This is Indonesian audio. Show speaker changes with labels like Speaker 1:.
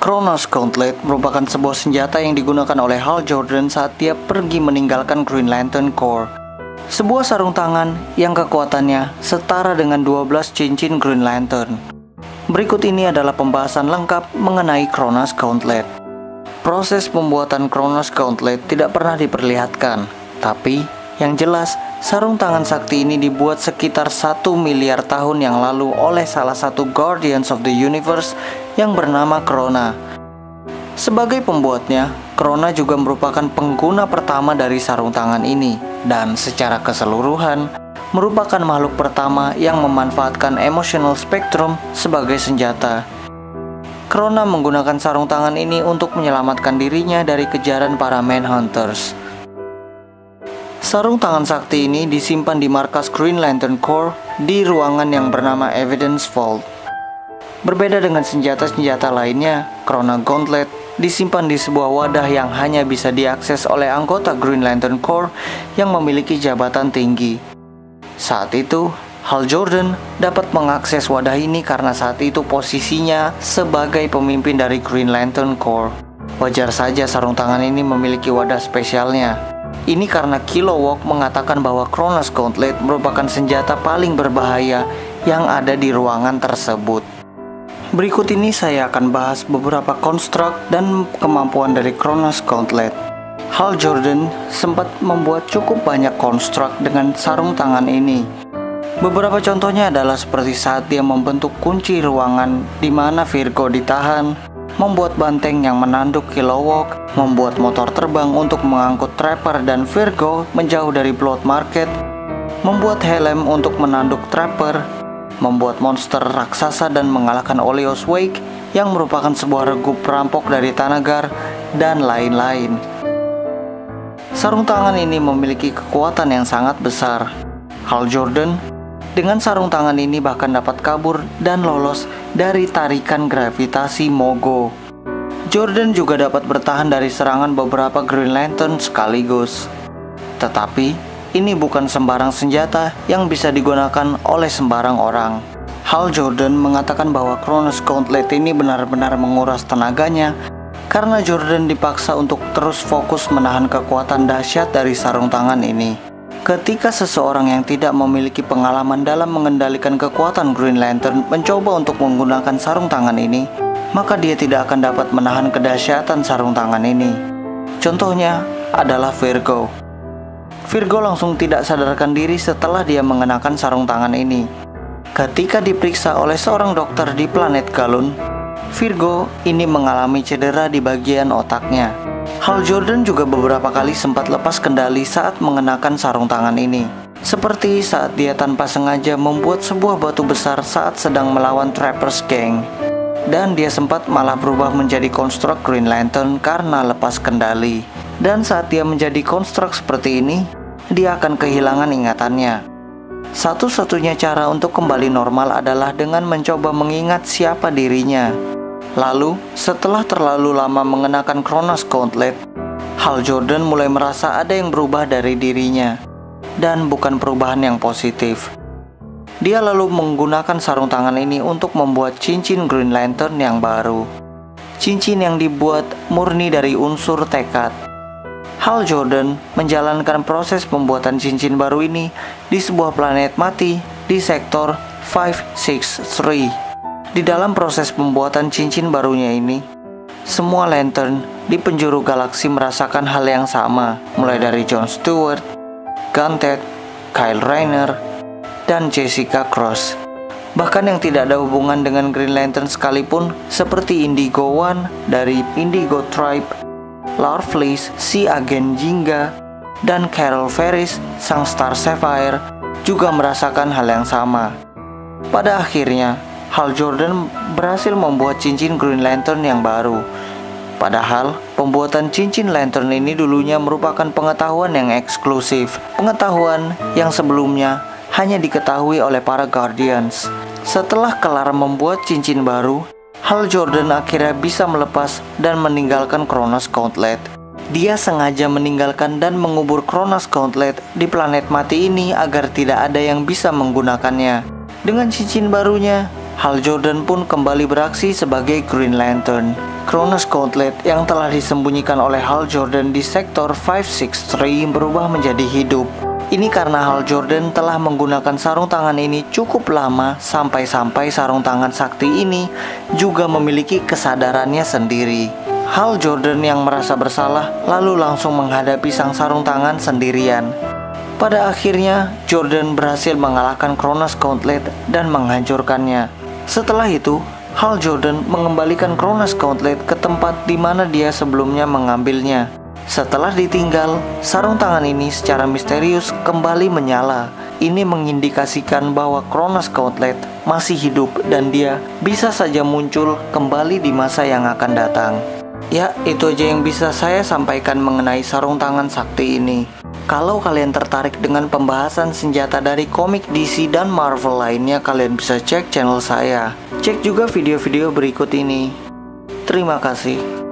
Speaker 1: Kronos Gauntlet merupakan sebuah senjata yang digunakan oleh Hal Jordan saat dia pergi meninggalkan Green Lantern Corps. Sebuah sarung tangan yang kekuatannya setara dengan 12 cincin Green Lantern. Berikut ini adalah pembahasan lengkap mengenai Kronos Gauntlet. Proses pembuatan Kronos Gauntlet tidak pernah diperlihatkan, tapi yang jelas sarung tangan sakti ini dibuat sekitar 1 miliar tahun yang lalu oleh salah satu Guardians of the Universe yang bernama Krona. Sebagai pembuatnya, Krona juga merupakan pengguna pertama dari sarung tangan ini, dan secara keseluruhan merupakan makhluk pertama yang memanfaatkan emotional spectrum sebagai senjata. Krona menggunakan sarung tangan ini untuk menyelamatkan dirinya dari kejaran para Manhunters. Sarung tangan sakti ini disimpan di markas Green Lantern Corps di ruangan yang bernama Evidence Vault. Berbeda dengan senjata-senjata lainnya, Kronos Gauntlet disimpan di sebuah wadah yang hanya bisa diakses oleh anggota Green Lantern Corps yang memiliki jabatan tinggi. Saat itu, Hal Jordan dapat mengakses wadah ini karena saat itu posisinya sebagai pemimpin dari Green Lantern Corps. Wajar saja sarung tangan ini memiliki wadah spesialnya. Ini karena Kilowog mengatakan bahwa Kronos Gauntlet merupakan senjata paling berbahaya yang ada di ruangan tersebut. Berikut ini saya akan bahas beberapa konstruk dan kemampuan dari Kronos Gauntlet. Hal Jordan sempat membuat cukup banyak konstruk dengan sarung tangan ini. Beberapa contohnya adalah seperti saat dia membentuk kunci ruangan di mana Virgo ditahan, membuat banteng yang menanduk Kilowog, membuat motor terbang untuk mengangkut Trapper dan Virgo menjauh dari Blood Market, membuat helm untuk menanduk Trapper, membuat monster raksasa dan mengalahkan Oleos Wake yang merupakan sebuah regu perampok dari Tanagar, dan lain-lain. Sarung tangan ini memiliki kekuatan yang sangat besar. Hal Jordan dengan sarung tangan ini bahkan dapat kabur dan lolos dari tarikan gravitasi Mogo. Jordan juga dapat bertahan dari serangan beberapa Green Lantern sekaligus. Tetapi ini bukan sembarang senjata yang bisa digunakan oleh sembarang orang. Hal Jordan mengatakan bahwa Kronos Gauntlet ini benar-benar menguras tenaganya karena Jordan dipaksa untuk terus fokus menahan kekuatan dahsyat dari sarung tangan ini. Ketika seseorang yang tidak memiliki pengalaman dalam mengendalikan kekuatan Green Lantern mencoba untuk menggunakan sarung tangan ini, maka dia tidak akan dapat menahan kedahsyatan sarung tangan ini. Contohnya adalah Virgo. Virgo langsung tidak sadarkan diri setelah dia mengenakan sarung tangan ini. Ketika diperiksa oleh seorang dokter di planet Galun, Virgo ini mengalami cedera di bagian otaknya. Hal Jordan juga beberapa kali sempat lepas kendali saat mengenakan sarung tangan ini. Seperti saat dia tanpa sengaja membuat sebuah batu besar saat sedang melawan Trappers Gang. Dan dia sempat malah berubah menjadi konstruk Green Lantern karena lepas kendali. Dan saat dia menjadi konstruk seperti ini, dia akan kehilangan ingatannya. Satu-satunya cara untuk kembali normal adalah dengan mencoba mengingat siapa dirinya. Lalu, setelah terlalu lama mengenakan Kronos Gauntlet, Hal Jordan mulai merasa ada yang berubah dari dirinya, dan bukan perubahan yang positif. Dia lalu menggunakan sarung tangan ini untuk membuat cincin Green Lantern yang baru. Cincin yang dibuat murni dari unsur tekad. Hal Jordan menjalankan proses pembuatan cincin baru ini di sebuah planet mati di sektor 563. Di dalam proses pembuatan cincin barunya ini, semua Lantern di penjuru galaksi merasakan hal yang sama, mulai dari John Stewart, Gauntlet, Kyle Rayner, dan Jessica Cross. Bahkan yang tidak ada hubungan dengan Green Lantern sekalipun, seperti Indigo One dari Indigo Tribe, Larfleeze, si agen Jinga, dan Carol Ferris, sang Star Sapphire, juga merasakan hal yang sama. Pada akhirnya, Hal Jordan berhasil membuat cincin Green Lantern yang baru. Padahal, pembuatan cincin Lantern ini dulunya merupakan pengetahuan yang eksklusif, pengetahuan yang sebelumnya hanya diketahui oleh para Guardians. Setelah kelar membuat cincin baru, Hal Jordan akhirnya bisa melepas dan meninggalkan Kronos Gauntlet. Dia sengaja meninggalkan dan mengubur Kronos Gauntlet di planet mati ini agar tidak ada yang bisa menggunakannya. Dengan cincin barunya, Hal Jordan pun kembali beraksi sebagai Green Lantern. Cronus Gauntlet yang telah disembunyikan oleh Hal Jordan di sektor 563 berubah menjadi hidup. Ini karena Hal Jordan telah menggunakan sarung tangan ini cukup lama sampai-sampai sarung tangan sakti ini juga memiliki kesadarannya sendiri. Hal Jordan yang merasa bersalah lalu langsung menghadapi sang sarung tangan sendirian. Pada akhirnya, Jordan berhasil mengalahkan Cronus Gauntlet dan menghancurkannya. Setelah itu, Hal Jordan mengembalikan Cronus Gauntlet ke tempat di mana dia sebelumnya mengambilnya. Setelah ditinggal, sarung tangan ini secara misterius kembali menyala. Ini mengindikasikan bahwa Cronus Gauntlet masih hidup dan dia bisa saja muncul kembali di masa yang akan datang. Ya, itu aja yang bisa saya sampaikan mengenai sarung tangan sakti ini. Kalau kalian tertarik dengan pembahasan senjata dari komik DC dan Marvel lainnya, kalian bisa cek channel saya. Cek juga video-video berikut ini. Terima kasih.